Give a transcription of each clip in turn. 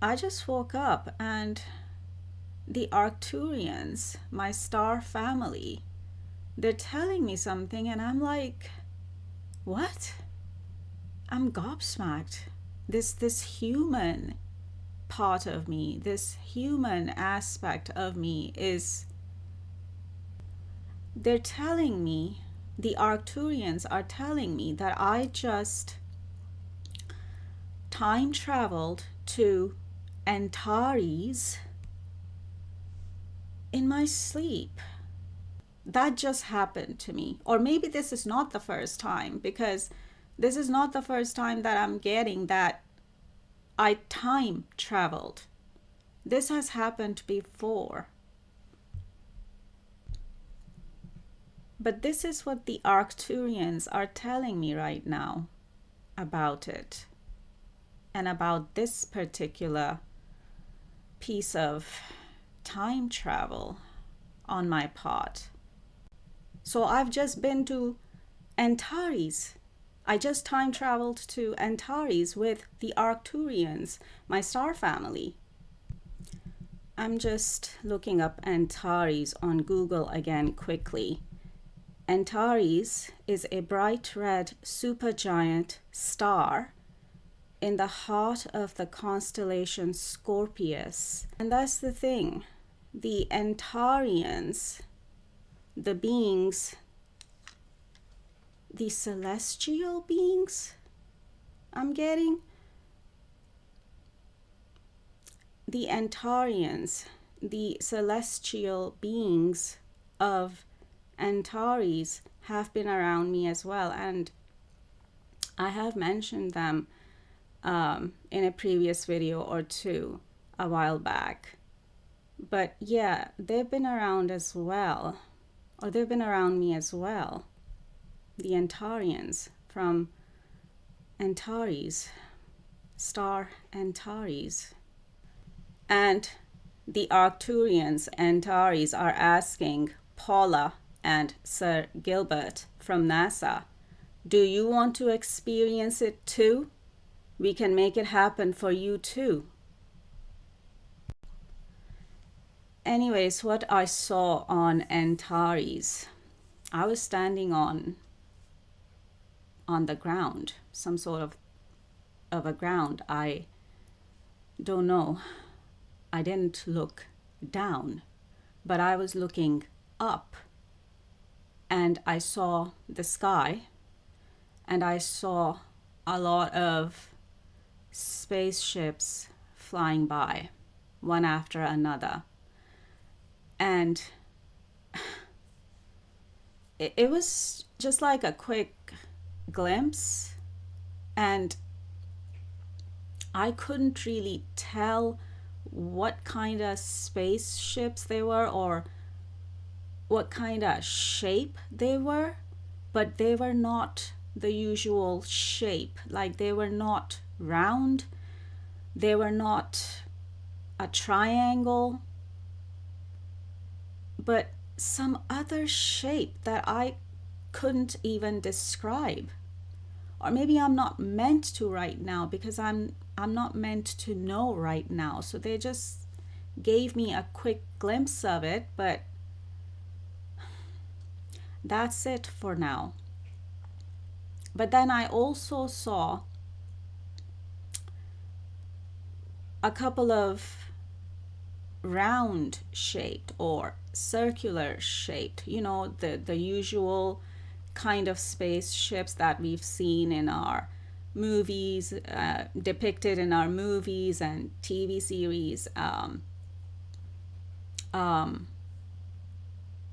I just woke up and the Arcturians, my star family, they're telling me something, and I'm like, what? I'm gobsmacked. This human part of me, this human aspect of me is, they're telling me, the Arcturians are telling me that I just time traveled to Antares in my sleep. That just happened to me. Or maybe this is not the first time, because this is not the first time that I'm getting that I time traveled. This has happened before. But this is what the Arcturians are telling me right now about it, and about this particular piece of time travel on my part. So I've just been to Antares. I just time traveled to Antares with the Arcturians, my star family. I'm just looking up Antares on Google again quickly. Antares is a bright red supergiant star in the heart of the constellation Scorpius. And that's the thing. The Antarians, the beings, the celestial beings, I'm getting. The Antarians, the celestial beings of Antares, have been around me as well, and I have mentioned them in a previous video or two a while back. But yeah, they've been around as well, or they've been around me as well. The Antarians from Antares, star Antares. And the Arcturians, Antares, are asking Paula and Sir Gilbert from NASA, do you want to experience it too? We can make it happen for you too. Anyways, what I saw on Antares, I was standing on the ground, some sort of a ground. I don't know. I didn't look down, but I was looking up, and I saw the sky, and I saw a lot of spaceships flying by, one after another. And it was just like a quick glimpse, and I couldn't really tell what kind of spaceships they were or what kind of shape they were, but they were not the usual shape. Like, they were not round, they were not a triangle, but some other shape that I couldn't even describe. Or maybe I'm not meant to right now, because I'm not meant to know right now. So they just gave me a quick glimpse of it, but that's it for now. But then I also saw a couple of round shaped or circular shaped, the usual kind of spaceships that we've seen in our movies, depicted in our movies and TV series.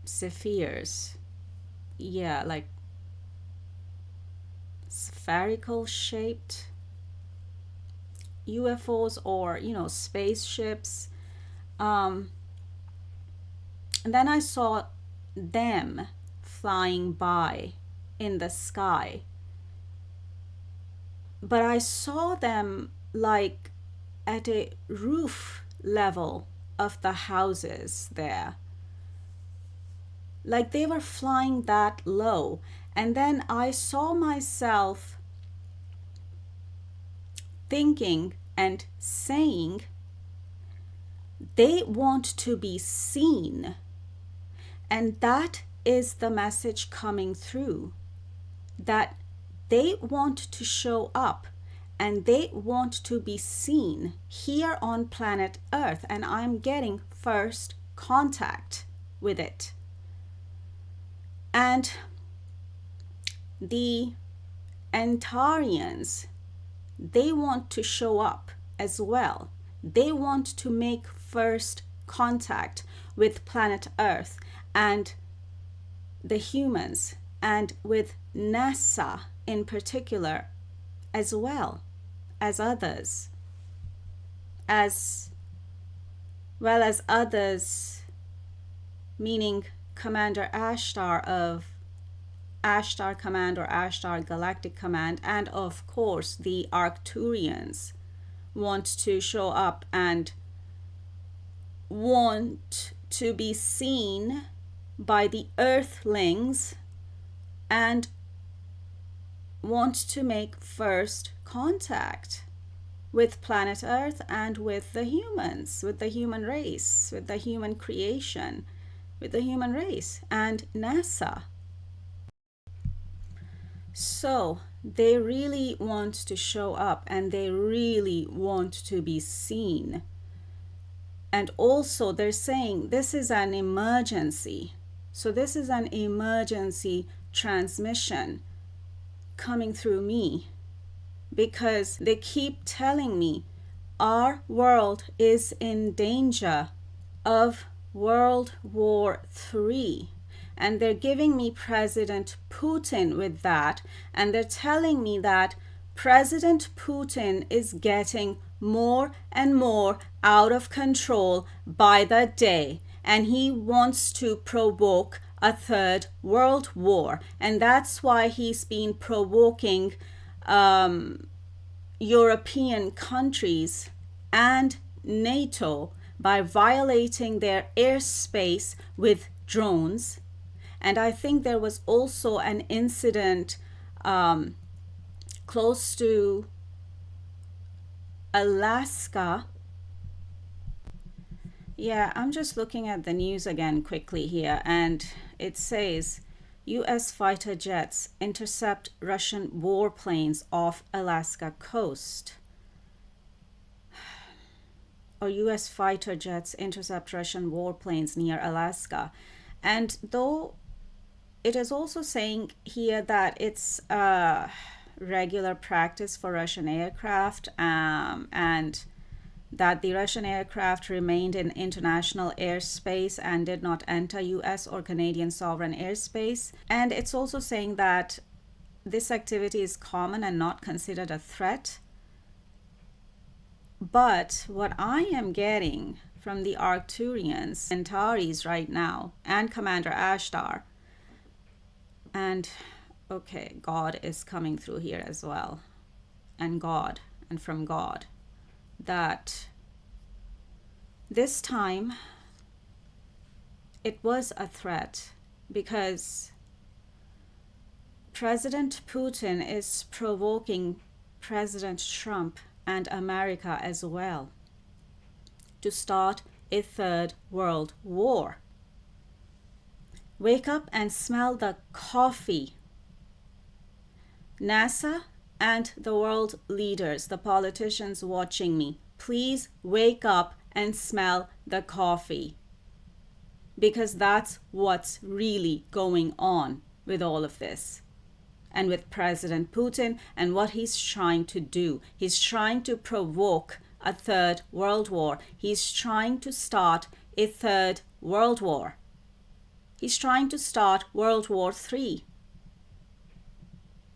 Spheres, yeah, like spherical shaped UFOs, or spaceships. And then I saw them flying by in the sky, but I saw them like at a roof level of the houses there, like they were flying that low. And then I saw myself thinking and saying they want to be seen. And that is the message coming through, that they want to show up and they want to be seen here on planet Earth, and I'm getting first contact with it. And the Antarians, they want to show up as well. They want to make first contact with planet Earth and the humans, and with NASA in particular, as well as others, as well as others, meaning Commander Ashtar of Ashtar Command or Ashtar Galactic Command, and of course the Arcturians want to show up and want to be seen by the Earthlings and want to make first contact with planet Earth and with the humans, with the human race, with the human creation, with the human race and NASA. So they really want to show up and they really want to be seen. And also they're saying this is an emergency. So this is an emergency transmission coming through me, because they keep telling me our world is in danger of World War III. And they're giving me President Putin with that. And they're telling me that President Putin is getting more and more out of control by the day. And he wants to provoke a third world war. And that's why he's been provoking European countries and NATO by violating their airspace with drones. And I think there was also an incident close to Alaska. Yeah, I'm just looking at the news again quickly here, and it says U.S. fighter jets intercept Russian warplanes off Alaska coast. Or U.S. fighter jets intercept Russian warplanes near Alaska. And though it is also saying here that it's a regular practice for Russian aircraft, and that the Russian aircraft remained in international airspace and did not enter US or Canadian sovereign airspace. And it's also saying that this activity is common and not considered a threat. But what I am getting from the Arcturians, Centaurs right now, and Commander Ashtar, and okay, God is coming through here as well, and God, and from God, that this time it was a threat, because President Putin is provoking President Trump and America as well to start a third world war. Wake up and smell the coffee. NASA and the world leaders, the politicians watching me, please wake up and smell the coffee. Because that's what's really going on with all of this. And with President Putin and what he's trying to do. He's trying to provoke a third world war. He's trying to start a third world war. He's trying to start World War III.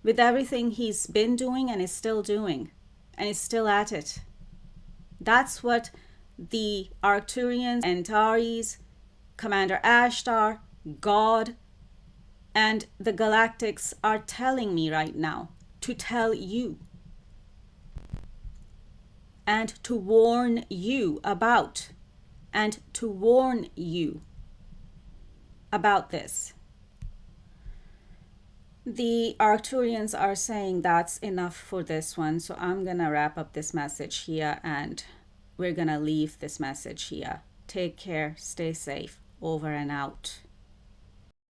With everything he's been doing and is still doing. And is still at it. That's what the Arcturians, Antares, Commander Ashtar, God, and the Galactics are telling me right now to tell you and to warn you about, and to warn you about this. The Arcturians are saying that's enough for this one. So I'm going to wrap up this message here and we're going to leave this message here. Take care. Stay safe. Over and out.